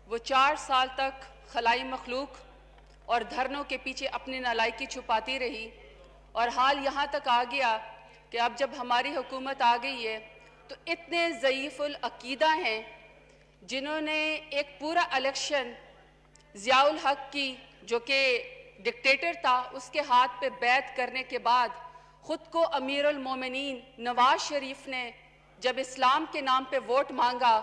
وہ 4 سال تک خلائی مخلوق اور دھرنوں کے پیچھے اپنی نالائکی چھپاتی رہی، اور حال یہاں تک آ گیا کہ اب جب ہماری حکومت آ گئی ہے تو اتنے ضعیف العقیدہ ہیں جنہوں نے ایک پورا الیکشن ضیاء الحق کی جو کہ ڈکٹیٹر تھا اس کے ہاتھ پہ بیعت کرنے کے بعد خود کو امیر المومنین نواز شریف نے جب اسلام کے نام پہ ووٹ مانگا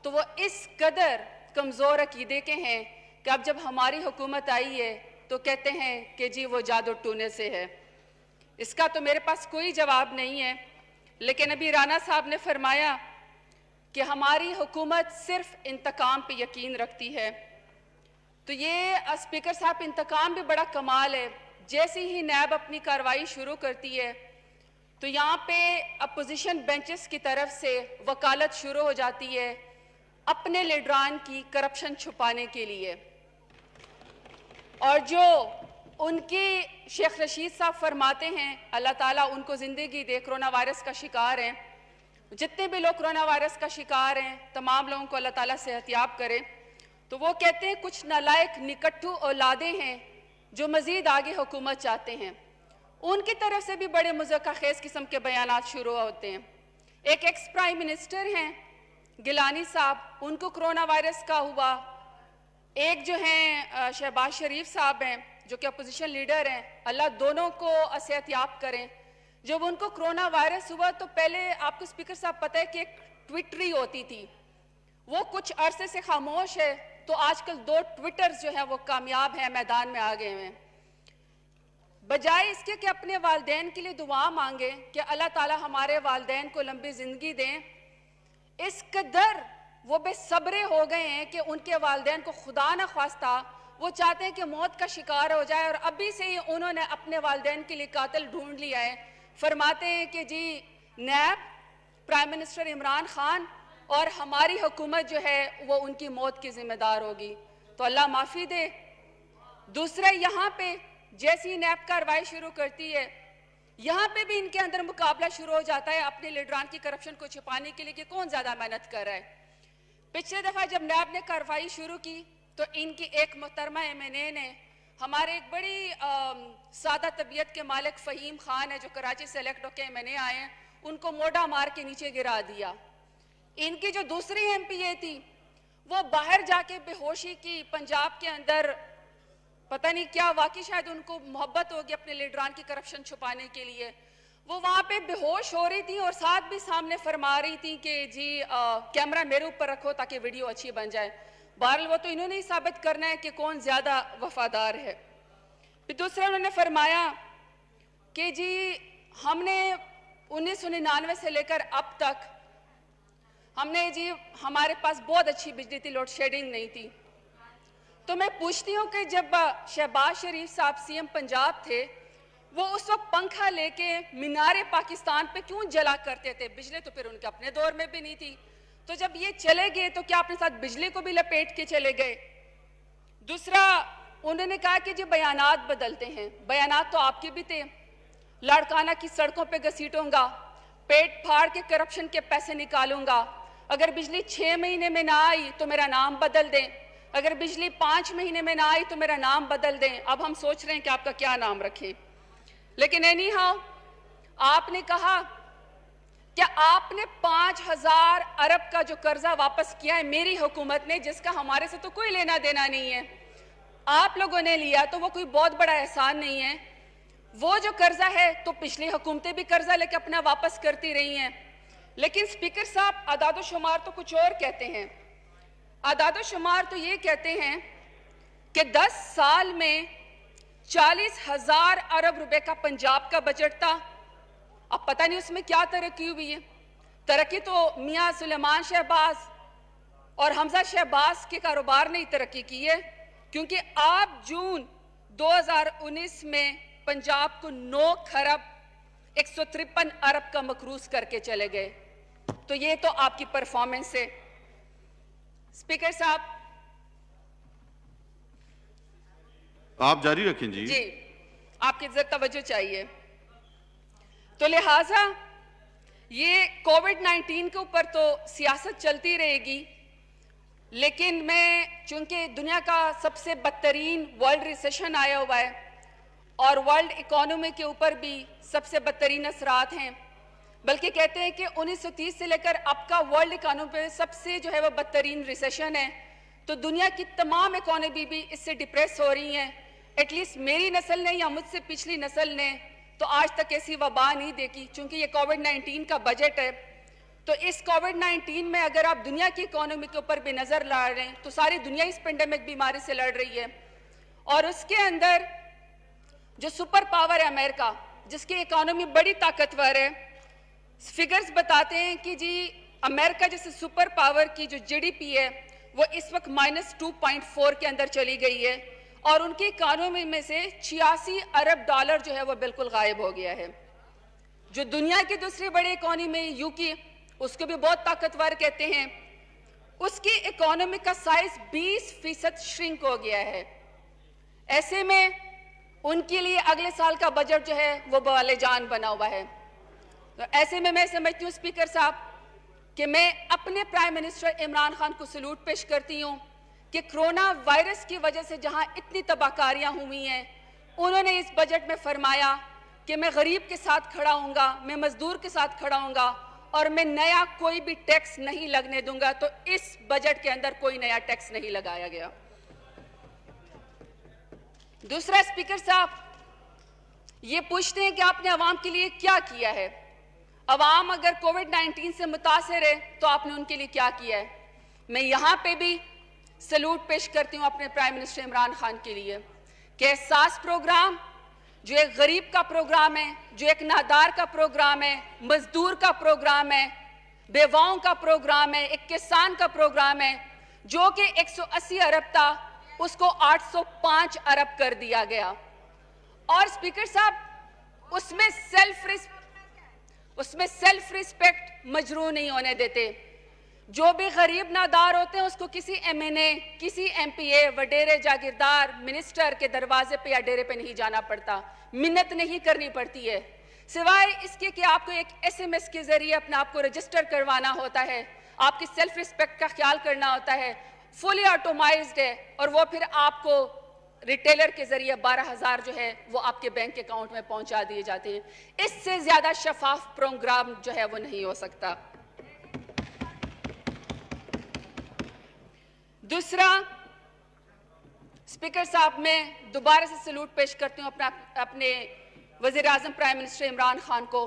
تو وہ اس قدر کمزور عقیدے کے ہیں کہ اب جب ہماری حکومت آئی ہے تو کہتے ہیں کہ جی وہ جادو ٹونے سے ہے۔ اس کا تو میرے پاس کوئی جواب نہیں ہے، لیکن ابھی رانا صاحب نے فرمایا کہ ہماری حکومت صرف انتقام پہ یقین رکھتی ہے، تو یہ اسپیکر صاحب انتقام بھی بڑا کمال ہے۔ جیسی ہی نیب اپنی کارروائی شروع کرتی ہے تو یہاں پہ اپوزیشن بینچز کی طرف سے وکالت شروع ہو جاتی ہے اپنے لیڈران کی کرپشن چھپانے کے لیے، اور جو ان کی شیخ رشید صاحب فرماتے ہیں اللہ تعالیٰ ان کو زندگی دے، کرونا وائرس کا شکار ہیں، جتنے بھی لوگ کرونا وائرس کا شکار ہیں تمام لوگوں کو اللہ تعالیٰ صحتیاب کرے، تو وہ کہتے ہیں کچھ نالائق نکٹھو اولادیں ہیں جو مزید آگے حکومت چاہتے ہیں۔ ان کی طرف سے بھی بڑے مضحکہ خیز قسم کے بیانات شروع ہوتے ہیں۔ ایک ایکس پرائم منسٹر ہیں گیلانی صاحب، ان کو کرونا وائرس کا ہوا، ایک جو ہیں شہباز شریف صاحب ہیں جو کہ اپوزیشن لیڈر ہیں، اللہ دونوں کو صحتیاب کریں، جب ان کو کرونا وائرس ہوا تو پہلے آپ کو اسپیکر صاحب پتہ ہے کہ ایک ٹویٹری ہوتی تھی، وہ کچھ عرصے سے خاموش ہے، تو آج کل 2 ٹویٹرز جو ہیں وہ کامیاب ہیں، میدان میں آ گئے ہیں۔ بجائے اس کے کہ اپنے والدین کے لیے دعا مانگیں کہ اللہ تعالیٰ ہمارے والدین کو لمبی زندگی دیں، اس قدر وہ بے صبرے ہو گئے ہیں کہ ان کے والدین کو خدا نہ خواستہ وہ چاہتے ہیں کہ موت کا شکار ہو جائے، اور ابھی سے ہی انہوں نے اپنے والدین کے لیے قاتل ڈھونڈ لیا ہے۔ فرماتے ہیں کہ جی NAB, prime minister Imran Khan اور ہماری حکومت جو ہے وہ ان کی موت کی ذمہ دار ہوگی، تو اللہ معافی دے۔ دوسرا یہاں پہ جیسی نیب کارروائی شروع کرتی ہے یہاں پہ بھی ان کے اندر مقابلہ شروع ہو جاتا ہے اپنے لیڈران کی کرپشن کو چھپانے کے لیے کہ کون زیادہ محنت کر رہا ہے۔ پچھلے دفعہ جب نیب نے کارروائی شروع کی تو ان کی ایک محترمہ MNA نے ہمارے ایک بڑی سادہ طبیعت کے مالک فہیم خان ہے جو کراچی سے الیکٹ ہو کے MNA آئے ہیں، ان کو موڈا مار کے نیچے گرا دیا۔ ان کی جو دوسری MP تھی وہ باہر جا کے بے ہوشی کی، پنجاب کے اندر پتہ نہیں کیا واقعی شاید ان کو محبت ہوگی اپنے لیڈران کی کرپشن چھپانے کے لیے، وہ وہاں پہ بے ہوش ہو رہی تھی اور ساتھ بھی سامنے فرما رہی تھی کہ جی کیمرہ میرے اوپر رکھو تاکہ ویڈیو اچھی بن جائے۔ بہرحال وہ تو انہوں نے ہی ثابت کرنا ہے کہ کون زیادہ وفادار ہے۔ پھر دوسرا انہوں نے فرمایا کہ جی ہم نے 1999 سے لے کر اب تک ہم نے جی ہمارے پاس بہت اچھی بجلی تھی، لوڈ شیڈنگ نہیں تھی۔ تو میں پوچھتی ہوں کہ جب شہباز شریف صاحب CM پنجاب تھے وہ اس وقت پنکھا لے کے مینار پاکستان پہ کیوں جلا کرتے تھے؟ بجلی تو پھر ان کے اپنے دور میں بھی نہیں تھی، تو جب یہ چلے گئے تو کیا اپنے ساتھ بجلی کو بھی لپیٹ کے چلے گئے؟ دوسرا انہوں نے کہا کہ جی بیانات بدلتے ہیں، بیانات تو آپ کے بھی تھے، لاڑکانہ کی سڑکوں پہ گھسیٹوں گا، پیٹ پھاڑ کے کرپشن کے پیسے نکالوں گا، اگر بجلی 6 مہینے میں نہ آئی تو میرا نام بدل دیں، اگر بجلی 5 مہینے میں نہ آئی تو میرا نام بدل دیں۔ اب ہم سوچ رہے ہیں کہ آپ کا کیا نام رکھیں، لیکن اینی ہاؤ آپ نے کہا کہ آپ نے 5000 ارب کا جو قرضہ واپس کیا ہے میری حکومت نے، جس کا ہمارے سے تو کوئی لینا دینا نہیں ہے، آپ لوگوں نے لیا تو وہ کوئی بہت بڑا احسان نہیں ہے۔ وہ جو قرضہ ہے تو پچھلی حکومتیں بھی قرضہ لے کے اپنا واپس کرتی رہی ہیں، لیکن اسپیکر صاحب اعداد و شمار تو کچھ اور کہتے ہیں۔ اعداد و شمار تو یہ کہتے ہیں کہ 10 سال میں 40,000 ارب روپے کا پنجاب کا بجٹ تھا، اب پتہ نہیں اس میں کیا ترقی ہوئی ہے۔ ترقی تو میاں سلیمان شہباز اور حمزہ شہباز کے کاروبار نے ہی ترقی کی ہے، کیونکہ آپ جون 2019 میں پنجاب کو 9 خرب 153 ارب کا مقروض کر کے چلے گئے، تو یہ تو آپ کی پرفارمنس ہے۔ اسپیکر صاحب آپ جاری رکھیں جی۔ جی آپ کی عزت توجہ چاہیے، تو لہٰذا یہ کووڈ 19 کے اوپر تو سیاست چلتی رہے گی، لیکن میں چونکہ دنیا کا سب سے بدترین ورلڈ ریسیشن آیا ہوا ہے اور ورلڈ اکانومی کے اوپر بھی سب سے بدترین اثرات ہیں، بلکہ کہتے ہیں کہ 1930 سے لے کر اب کا ورلڈ اکانومی پہ سب سے جو ہے وہ بدترین ریسیشن ہے، تو دنیا کی تمام اکانومی بھی اس سے ڈپریس ہو رہی ہیں۔ ایٹ لیسٹ میری نسل نے یا مجھ سے پچھلی نسل نے تو آج تک ایسی وبا نہیں دیکھی، چونکہ یہ کووڈ-19 کا بجٹ ہے۔ تو اس کووڈ-19 میں اگر آپ دنیا کی اکانومی کے اوپر بھی نظر لا رہے ہیں تو ساری دنیا اس پینڈیمک بیماری سے لڑ رہی ہے، اور اس کے اندر جو سپر پاور ہے امریکہ، جس کی اکانومی بڑی طاقتور ہے، فگرز بتاتے ہیں کہ جی امریکہ جیسے سپر پاور کی جو جی ڈی پی ہے وہ اس وقت -2.4 کے اندر چلی گئی ہے، اور ان کی اکانومی میں سے 86 ارب ڈالر جو ہے وہ بالکل غائب ہو گیا ہے۔ جو دنیا کی دوسری بڑی اکانومی یو کی، اس کو بھی بہت طاقتور کہتے ہیں، اس کی اکانومی کا سائز 20% شرنک ہو گیا ہے۔ ایسے میں ان کے لیے اگلے سال کا بجٹ جو ہے وہ بوالِ جان بنا ہوا ہے۔ تو ایسے میں سمجھتی ہوں اسپیکر صاحب کہ میں اپنے پرائم منسٹر عمران خان کو سلوٹ پیش کرتی ہوں کہ کرونا وائرس کی وجہ سے جہاں اتنی تباہ کاریاں ہوئی ہیں، انہوں نے اس بجٹ میں فرمایا کہ میں غریب کے ساتھ کھڑا ہوں گا، میں مزدور کے ساتھ کھڑا ہوں گا، اور میں نیا کوئی بھی ٹیکس نہیں لگنے دوں گا۔ تو اس بجٹ کے اندر کوئی نیا ٹیکس نہیں لگایا گیا۔ دوسرا اسپیکر صاحب، یہ پوچھتے ہیں کہ آپ نے عوام کے لیے کیا کیا ہے؟ عوام اگر کووڈ-19 سے متاثر ہے تو آپ نے ان کے لیے کیا کیا ہے؟ میں یہاں پہ بھی سلوٹ پیش کرتی ہوں اپنے پرائم منسٹر عمران خان کے لیے کہ احساس پروگرام جو ایک غریب کا پروگرام ہے، جو ایک نادار کا پروگرام ہے، مزدور کا پروگرام ہے، بیواؤں کا پروگرام ہے، ایک کسان کا پروگرام ہے، جو کہ 180 ارب تھا، اس کو 805 ارب کر دیا گیا۔ اور اسپیکر صاحب اس میں سیلف ریسپیکٹ مجروح نہیں ہونے دیتے۔ جو بھی غریب نادار ہوتے ہیں اس کو کسی ایم این اے، کسی ایم پی اے، وڈیرے جاگیردار، منسٹر کے دروازے پہ یا ڈیرے پہ نہیں جانا پڑتا، منت نہیں کرنی پڑتی ہے، سوائے اس کے کہ آپ کو ایک ایس ایم ایس کے ذریعے اپنے آپ کو رجسٹر کروانا ہوتا ہے، آپ کی سیلف ریسپیکٹ کا خیال کرنا ہوتا ہے، فلی آٹومائزڈ ہے، اور وہ پھر آپ کو ریٹیلر کے ذریعے 12,000 جو ہے وہ آپ کے بینک اکاؤنٹ میں پہنچا دیے جاتے ہیں۔ اس سے زیادہ شفاف پروگرام جو ہے وہ نہیں ہو سکتا۔ دوسرا اسپیکر صاحب، میں دوبارہ سے سلوٹ پیش کرتی ہوں اپنے وزیر اعظم پرائم منسٹر عمران خان کو،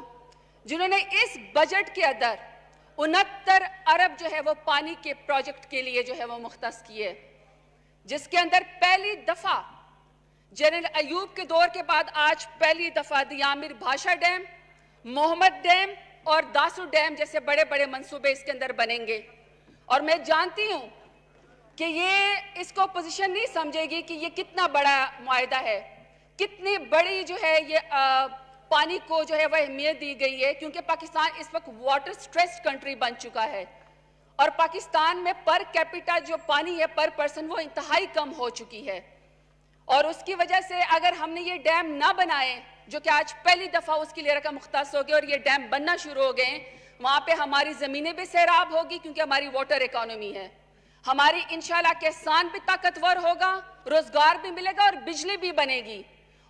جنہوں نے اس بجٹ کے اندر 69 ارب جو ہے وہ پانی کے پروجیکٹ کے لیے جو ہے وہ مختص کیے، جس کے اندر پہلی دفعہ جنرل ایوب کے دور کے بعد آج پہلی دفعہ دیامر بھاشا ڈیم، محمد ڈیم اور داسو ڈیم جیسے بڑے بڑے منصوبے اس کے اندر بنیں گے۔ اور میں جانتی ہوں کہ یہ اس کو اپوزیشن نہیں سمجھے گی کہ یہ کتنا بڑا معاہدہ ہے، کتنی بڑی جو ہے یہ پانی کو جو ہے وہ اہمیت دی گئی ہے، کیونکہ پاکستان اس وقت واٹر سٹریسڈ کنٹری بن چکا ہے، اور پاکستان میں پر کیپیٹا جو پانی ہے پر پرسن وہ انتہائی کم ہو چکی ہے، اور اس کی وجہ سے اگر ہم نے یہ ڈیم نہ بنائے، جو کہ آج پہلی دفعہ اس کی لیے رقم مختص ہو گئی اور یہ ڈیم بننا شروع ہو گئے، وہاں پہ ہماری زمینیں بھی سیراب ہوگی کیونکہ ہماری واٹر اکانومی ہے، ہماری انشاءاللہ کسان بھی طاقتور ہوگا، روزگار بھی ملے گا اور بجلی بھی بنے گی۔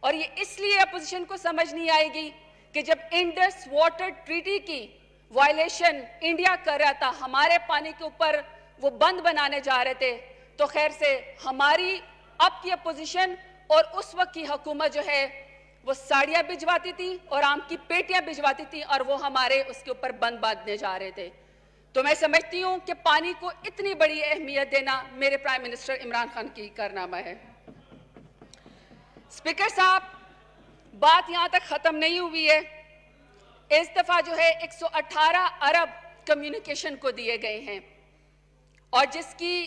اور یہ اس لیے اپوزیشن کو سمجھ نہیں آئے گی کہ جب انڈس واٹر ٹریٹی کی وائلیشن انڈیا کر رہا تھا، ہمارے پانی کے اوپر وہ بند بنانے جا رہے تھے، تو خیر سے ہماری اب کی اپوزیشن اور اس وقت کی حکومت جو ہے وہ ساڑیاں بھجواتی تھی اور آم کی پیٹیاں بھجواتی تھی، اور وہ ہمارے اس کے اوپر بند باندھنے جا رہے تھے۔ تو میں سمجھتی ہوں کہ پانی کو اتنی بڑی اہمیت دینا میرے پرائم منسٹر عمران خان کی کارنامہ ہے۔ اسپیکر صاحب، بات یہاں تک ختم نہیں ہوئی ہے۔ اس دفعہ جو ہے 118 ارب کمیونیکیشن کو دیے گئے ہیں، اور جس کی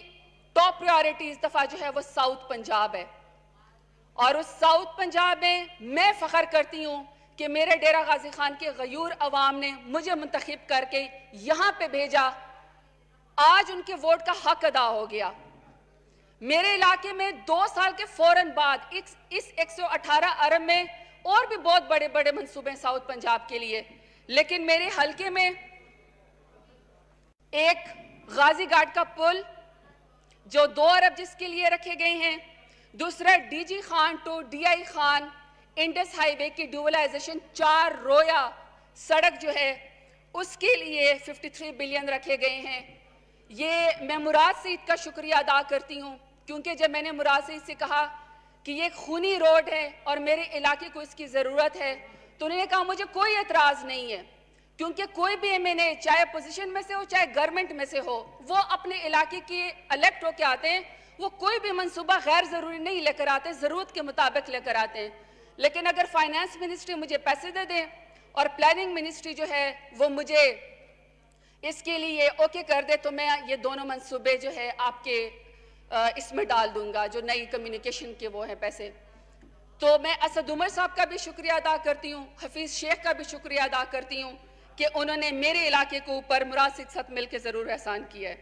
ٹاپ پریورٹی اس دفعہ جو ہے وہ ساؤتھ پنجاب ہے، اور اس ساؤتھ پنجاب میں فخر کرتی ہوں کہ میرے ڈیرہ غازی خان کے غیور عوام نے مجھے منتخب کر کے یہاں پہ بھیجا، آج ان کے ووٹ کا حق ادا ہو گیا۔ میرے علاقے میں 2 سال کے فوراً بعد اس 118 ارب میں اور بھی بہت بڑے بڑے منصوبے ہیں ساؤتھ پنجاب کے لیے، لیکن میرے حلقے میں ایک غازی گھاٹ کا پل، جو 2 ارب جس کے لیے رکھے گئے ہیں. دوسرا D G Khan to D I Khan Indus highway کی ڈوبلائزیشن 4 رویا سڑک جو ہے اس کے لیے 53 بلین رکھے گئے ہیں. یہ میں مراد سعید کا شکریہ ادا کرتی ہوں کیونکہ جب میں نے مراد سعید سے کہا کہ یہ ایک خونی روڈ ہے اور میرے علاقے کو اس کی ضرورت ہے تو انہوں نے کہا مجھے کوئی اعتراض نہیں ہے کیونکہ کوئی بھی ایم این اے چاہے اپوزیشن میں سے ہو چاہے گورنمنٹ میں سے ہو وہ اپنے علاقے کے الیکٹ ہو کے آتے ہیں, وہ کوئی بھی منصوبہ غیر ضروری نہیں لے کر آتے, ضرورت کے مطابق لے کر آتے ہیں. لیکن اگر فائنانس منسٹری مجھے پیسے دے دیں اور پلاننگ منسٹری جو ہے وہ مجھے اس کے لیے اوکے کر دے تو میں یہ دونوں منصوبے جو ہے آپ کے اس میں ڈال دوں گا جو نئی کمیونیکیشن کے وہ ہیں پیسے. تو میں اسد عمر صاحب کا بھی شکریہ ادا کرتی ہوں, حفیظ شیخ کا بھی شکریہ ادا کرتی ہوں کہ انہوں نے میرے علاقے کو اوپر مراد سعید ساتھ مل کے ضرور احسان کیا ہے.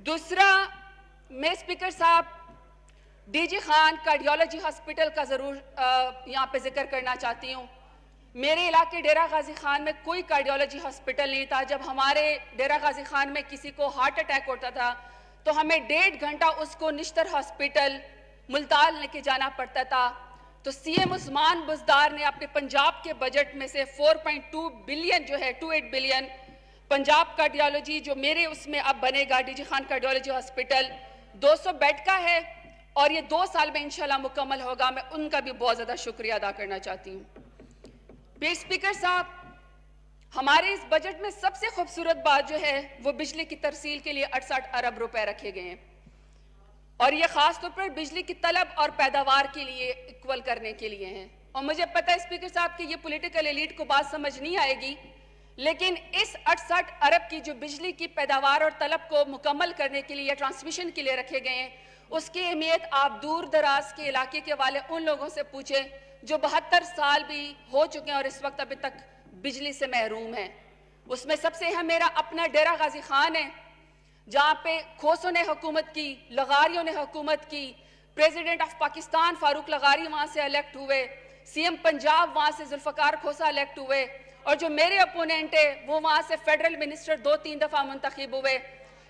دوسرا میں اسپیکر صاحب D G Khan cardiology hospital کا ضرور یہاں پہ ذکر کرنا چاہتی ہوں. میرے علاقے ڈیرہ غازی خان میں کوئی کارڈیالوجی ہاسپٹل نہیں تھا. جب ہمارے ڈیرہ غازی خان میں کسی کو ہارٹ اٹیک ہوتا تھا تو ہمیں 1.5 گھنٹہ اس کو نشتر ہاسپٹل ملتان لے کے جانا پڑتا تھا. تو سی ایم عثمان بزدار نے اپنے پنجاب کے بجٹ میں سے 4.2 بلین جو ہے 28 بلین پنجاب کارڈیالوجی جو میرے اس میں اب بنے گا D G Khan cardiology hospital 200 bed کا ہے اور یہ 2 سال میں انشاءاللہ مکمل ہوگا. میں ان کا بھی بہت زیادہ شکریہ ادا کرنا چاہتی ہوں. اسپیکر صاحب ہمارے اس بجٹ میں سب سے خوبصورت بات جو ہے وہ بجلی کی ترسیل کے لیے 68 ارب روپے رکھے گئے ہیں اور یہ خاص طور پر بجلی کی طلب اور پیداوار کے لیے ایکول کرنے کے لیے ہیں. اور مجھے پتہ ہے اسپیکر صاحب کہ یہ پولیٹیکل ایلیٹ کو بات سمجھ نہیں آئے گی لیکن اس 68 ارب کی جو بجلی کی پیداوار اور طلب کو مکمل کرنے کے لیے یا ٹرانسمیشن کے لیے رکھے گئے ہیں اس کی اہمیت آپ دور دراز کے علاقے کے والے ان لوگوں سے پوچھیں جو 72 سال بھی ہو چکے ہیں اور اس وقت ابھی تک بجلی سے محروم ہیں. اس میں سب سے اہم میرا اپنا ڈیرہ غازی خان ہے جہاں پہ کھوسوں نے حکومت کی, لغاریوں نے حکومت کی, پریزیڈنٹ آف پاکستان فاروق لغاری وہاں سے الیکٹ ہوئے, سی ایم پنجاب وہاں سے ذوالفقار کھوسا الیکٹ ہوئے اور جو میرے اپوننٹ ہے وہ وہاں سے فیڈرل منسٹر 2-3 دفعہ منتخب ہوئے.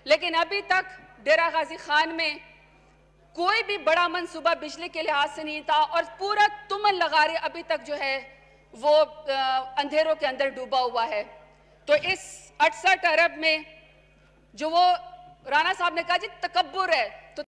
لیکن ابھی تک ڈیرہ غازی خان میں کوئی بھی بڑا منصوبہ بجلی کے لحاظ سے نہیں تھا اور پورا تمن لغارے ابھی تک جو ہے وہ اندھیروں کے اندر ڈوبا ہوا ہے. تو اس 68 ارب میں جو وہ رانا صاحب نے کہا جی تکبر ہے,